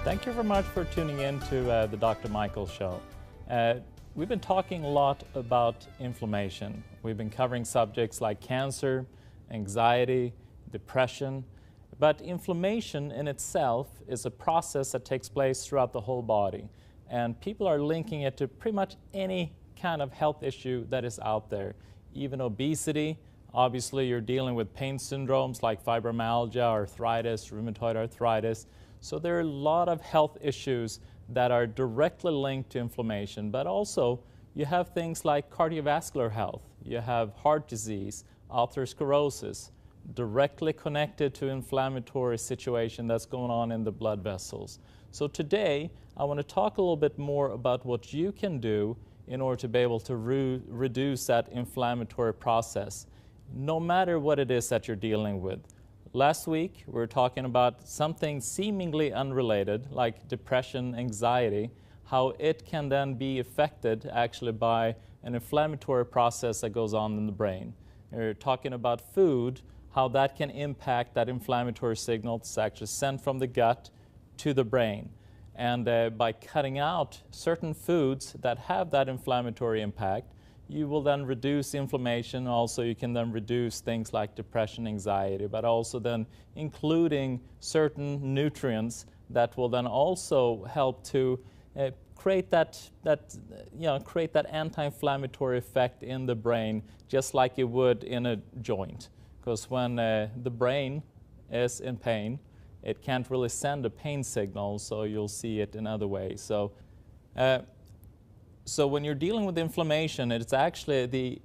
Thank you very much for tuning in to the Dr. Michael Show. We've been talking a lot about inflammation. We've been covering subjects like cancer, anxiety, depression, but inflammation in itself is a process that takes place throughout the whole body. And people are linking it to pretty much any kind of health issue that is out there, even obesity. Obviously, you're dealing with pain syndromes like fibromyalgia, arthritis, rheumatoid arthritis. So there are a lot of health issues that are directly linked to inflammation, but also you have things like cardiovascular health, you have heart disease, atherosclerosis, directly connected to inflammatory situation that's going on in the blood vessels. So today, I want to talk a little bit more about what you can do in order to be able to reduce that inflammatory process, no matter what it is that you're dealing with. Last week, we were talking about something seemingly unrelated, like depression, anxiety, how it can then be affected actually by an inflammatory process that goes on in the brain. We're talking about food, how that can impact that inflammatory signal that's actually sent from the gut to the brain. And by cutting out certain foods that have that inflammatory impact, you will then reduce inflammation. Also, you can then reduce things like depression, anxiety, but also then including certain nutrients that will then also help to create that anti-inflammatory effect in the brain, just like it would in a joint. Because when the brain is in pain, it can't really send a pain signal, so you'll see it in other ways. So when you're dealing with inflammation, it's actually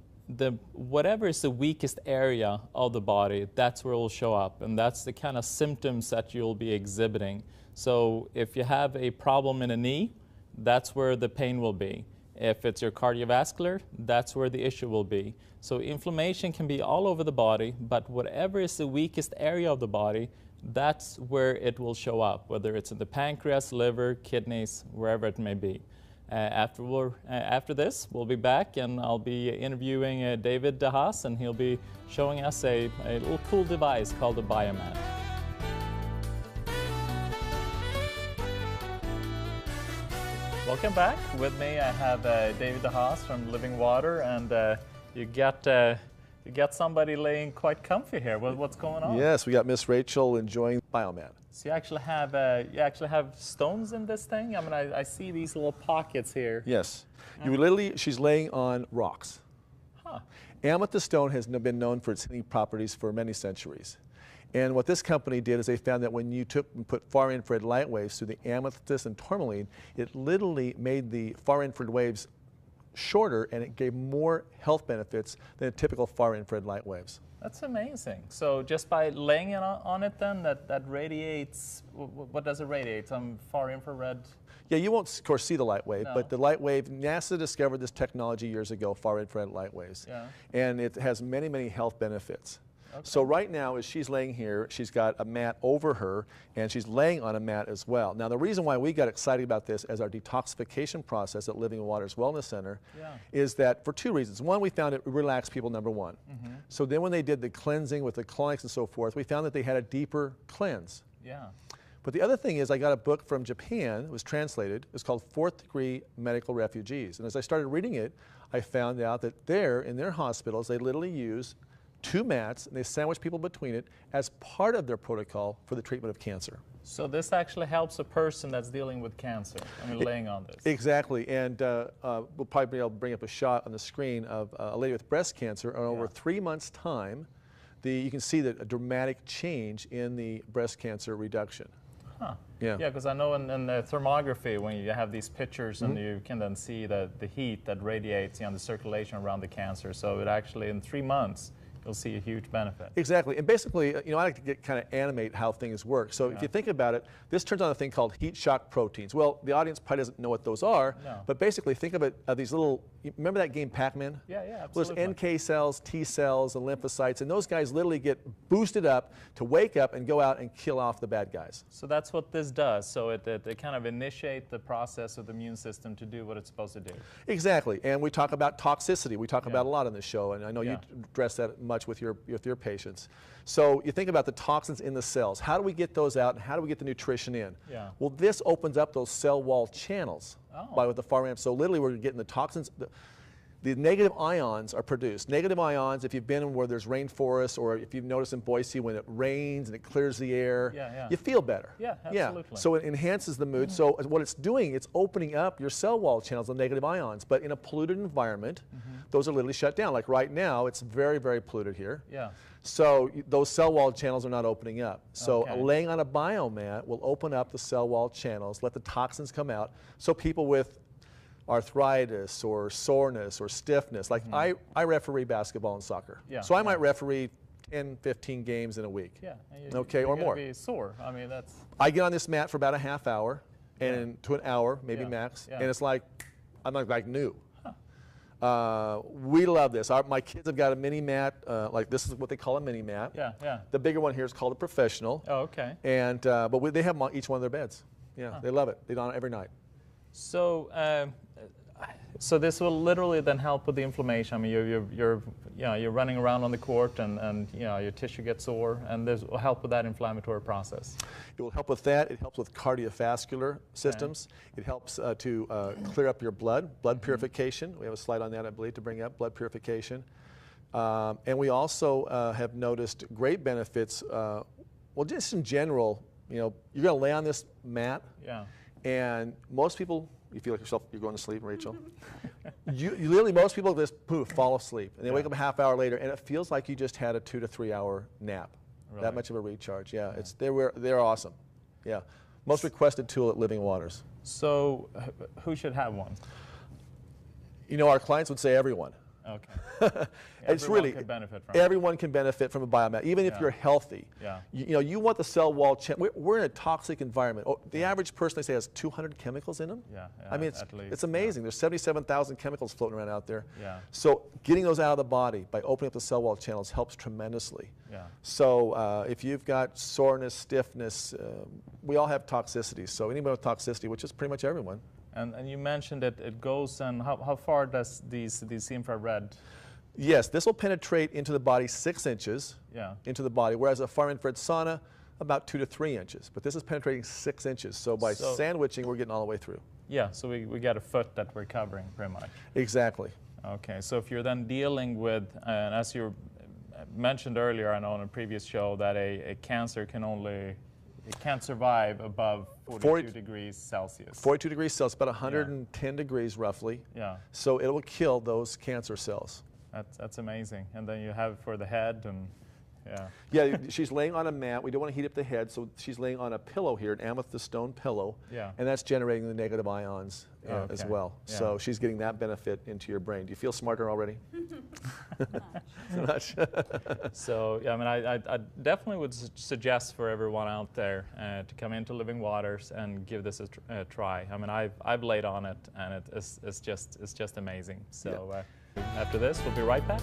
whatever is the weakest area of the body, that's where it will show up, and that's the kind of symptoms that you'll be exhibiting. So if you have a problem in a knee, that's where the pain will be. If it's your cardiovascular, that's where the issue will be. So inflammation can be all over the body, but whatever is the weakest area of the body, that's where it will show up, whether it's in the pancreas, liver, kidneys, wherever it may be. After this, we'll be back and I'll be interviewing David DeHaas, and he'll be showing us a little cool device called the Biomat. Welcome back. With me I have David DeHaas from Living Water, and you got somebody laying quite comfy here. What's going on? Yes, we got Miss Rachel enjoying Biomat. So you actually have stones in this thing? I mean, I see these little pockets here. Yes. She's laying on rocks. Huh. Amethyst stone has been known for its healing properties for many centuries. And what this company did is they found that when you put far infrared light waves through the amethyst and tourmaline, it literally made the far infrared waves shorter, and it gave more health benefits than typical far infrared light waves. That's amazing. So just by laying it on it then, that radiates, what does it radiate? Some far infrared? Yeah, you won't, of course, see the light wave, No. but the light wave, NASA discovered this technology years ago, far infrared light waves. Yeah. And it has many, many health benefits. Okay. So right now, as she's laying here, she's got a mat over her, and she's laying on a mat as well. Now, the reason why we got excited about this as our detoxification process at Living Waters Wellness Center is that for two reasons. One, we found it relaxed people, number one. Mm-hmm. So then when they did the cleansing with the colonics and so forth, we found that they had a deeper cleanse. Yeah. But the other thing is I got a book from Japan, it was translated, it's called Fourth Degree Medical Refugees. And as I started reading it, I found out that in their hospitals, they literally use 2 mats, and they sandwich people between it as part of their protocol for the treatment of cancer. So this actually helps a person that's dealing with cancer, laying on this. Exactly, and we'll probably be able to bring up a shot on the screen of a lady with breast cancer, and over 3 months' time, you can see a dramatic change in the breast cancer reduction. Huh. Yeah. Yeah, because I know in the thermography, when you have these pictures and you can then see the heat that radiates, the circulation around the cancer. So it actually, in 3 months, you'll see a huge benefit. Exactly, and basically, I like to kind of animate how things work. So if you think about it, this turns on a thing called heat shock proteins. Well, the audience probably doesn't know what those are, but basically think of it as these little, remember that game Pac-Man? Yeah, absolutely. Well, there's NK cells, T cells, and lymphocytes, and those guys literally get boosted up to wake up and go out and kill off the bad guys. So that's what this does. So it kind of initiate the process of the immune system to do what it's supposed to do. Exactly, and we talk about toxicity. We talk about a lot on this show, and I know you address that much much with your patients. So you think about the toxins in the cells. How do we get those out, and how do we get the nutrition in? Yeah. Well, this opens up those cell wall channels with the FAR-RAM. So literally we're getting the toxins. The negative ions are produced. Negative ions, if you've been where there's rainforests, or if you've noticed in Boise when it rains and it clears the air, you feel better. Yeah, absolutely. Yeah. So it enhances the mood. So what it's doing, it's opening up your cell wall channels of negative ions. But in a polluted environment, those are literally shut down. Like right now, it's very, very polluted here. Yeah. So those cell wall channels are not opening up. So laying on a biomat will open up the cell wall channels, let the toxins come out. So people with arthritis or soreness or stiffness, like I referee basketball and soccer. Yeah. So I might referee 10, 15 games in a week. Yeah. Okay, or more. Be sore. I mean, that's. I get on this mat for about a half hour and to an hour, maybe max, and it's like, I'm like new. We love this. My kids have got a mini mat, like this is what they call a mini mat. Yeah, yeah. The bigger one here is called a professional. Oh, okay. And but they have them on each one of their beds. Yeah, they love it. They don it every night. So, so this will literally then help with the inflammation. I mean, you're running around on the court, and your tissue gets sore, and this will help with that inflammatory process. It will help with that. It helps with cardiovascular systems. It helps to clear up your blood purification. We have a slide on that, I believe, to bring up blood purification. And we also have noticed great benefits. Well, just in general, you're going to lay on this mat. Yeah. And most people, you feel like yourself, you're going to sleep, Rachel. you literally, most people just poof, fall asleep. And they wake up a half hour later, and it feels like you just had a 2 to 3 hour nap. Really? That much of a recharge, yeah. They're awesome. Yeah. Most requested tool at Living Waters. So who should have one? Our clients would say everyone. Okay. It's really can benefit from everyone can benefit from a biomat, even if you're healthy. Yeah. You want the cell wall. We're in a toxic environment. The average person, they say, has 200 chemicals in them. Yeah. I mean, it's amazing. There's 77,000 chemicals floating around out there. Yeah. So getting those out of the body by opening up the cell wall channels helps tremendously. Yeah. So if you've got soreness, stiffness, we all have toxicity. So anybody with toxicity, which is pretty much everyone. And you mentioned that it goes, and how far does these infrared? Yes, this will penetrate into the body 6 inches into the body, whereas a far infrared sauna, about 2 to 3 inches. But this is penetrating 6 inches. So by sandwiching, we're getting all the way through. Yeah, so we got a foot that we're covering pretty much. Exactly. Okay, so if you're then dealing with, and as you mentioned earlier, I know in a previous show, that a cancer it can't survive above 42 degrees Celsius. 42 degrees Celsius, about 110 degrees roughly. Yeah. So it will kill those cancer cells. That's amazing. And then you have it for the head, and Yeah, she's laying on a mat. We don't want to heat up the head, so she's laying on a pillow here, an amethyst stone pillow. Yeah. And that's generating the negative ions as well. Yeah. So she's getting that benefit into your brain. Do you feel smarter already? So much. So, yeah, I mean, I definitely would suggest for everyone out there to come into Living Waters and give this a try. I mean, I've laid on it, and it's just amazing. So after this, we'll be right back.